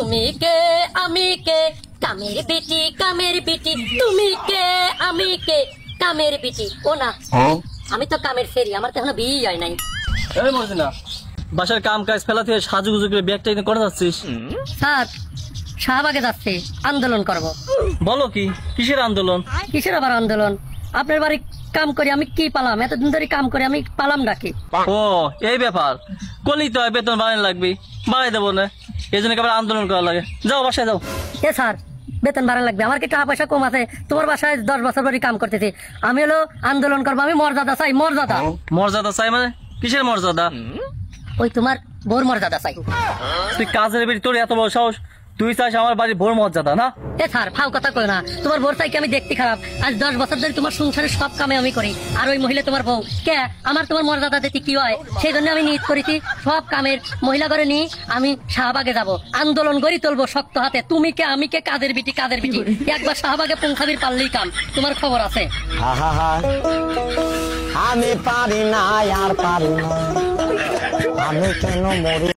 তুমি কে আমি কে কামের বিটি তুমি কে আমি কে কামের বিটি ও না আমি তো কামের ফেরি আমার তো এখনো বিয়ে হয় নাই। এই মর্জিনা বাসার কাম কাজ ফেলা থেকে সাজুগুজু করে ব্যাগটা এনে করে যাচ্ছিস? স্যার শাহবাগে যাচ্ছে আন্দোলন করব। বলো কি কিসের আন্দোলন? কিসের আবার আন্দোলন? আপনার বাড়ি কাম করি আমি কি পালাম, এতদিন ধরে কাম করে আমি পালাম ডাকি। ও এই ব্যাপার, কলি তো বেতন বাড়ানো লাগবে, বাড়াই দেবো না, এই জন্য আবার আন্দোলন করা লাগে। যাও বাসায় যাও। এ স্যার বেতন বাড়ানো লাগবে, আমার কি টাকা পয়সা কম আছে? তোমার বাসায় 10 বছর ধরে কাম করতেছি, আমি হলো আন্দোলন করবো। আমি মর্যাদা চাই, মর্যাদা। মর্যাদা চাই মানে কিসের মর্যাদা? ওই তোমার বোর মর্যাদা চাই। তুই কাজের বেরি, তোর এত বড় সাহস, তুই চাস আমার বাড়ির ভোর মর্যাদা না? এ স্যার ফাও কথা কই না, তোমার বোর চাই কি আমি দেখতে খারাপ? আজ 10 বছর ধরে তোমার সংসারের সব কামে আমি করি, আর ওই মহিলা তোমার বউ কে আমার তোমার মর্যাদা দিতে কি হয়? সেই জন্য আমি নিয়ত করেছি সব কামের মহিলা করে নিয়ে আমি শাহবাগে যাব, আন্দোলন গড়ি তুলবো শক্ত হাতে। তুমি কে আমি কে কাদের বিটি কাদের বিটি, একবার শাহবাগে পৌঁছাবির পারলেই কাম। তোমার খবর আছে? আমি পারি না আর পারি না, আমি কেন মরি।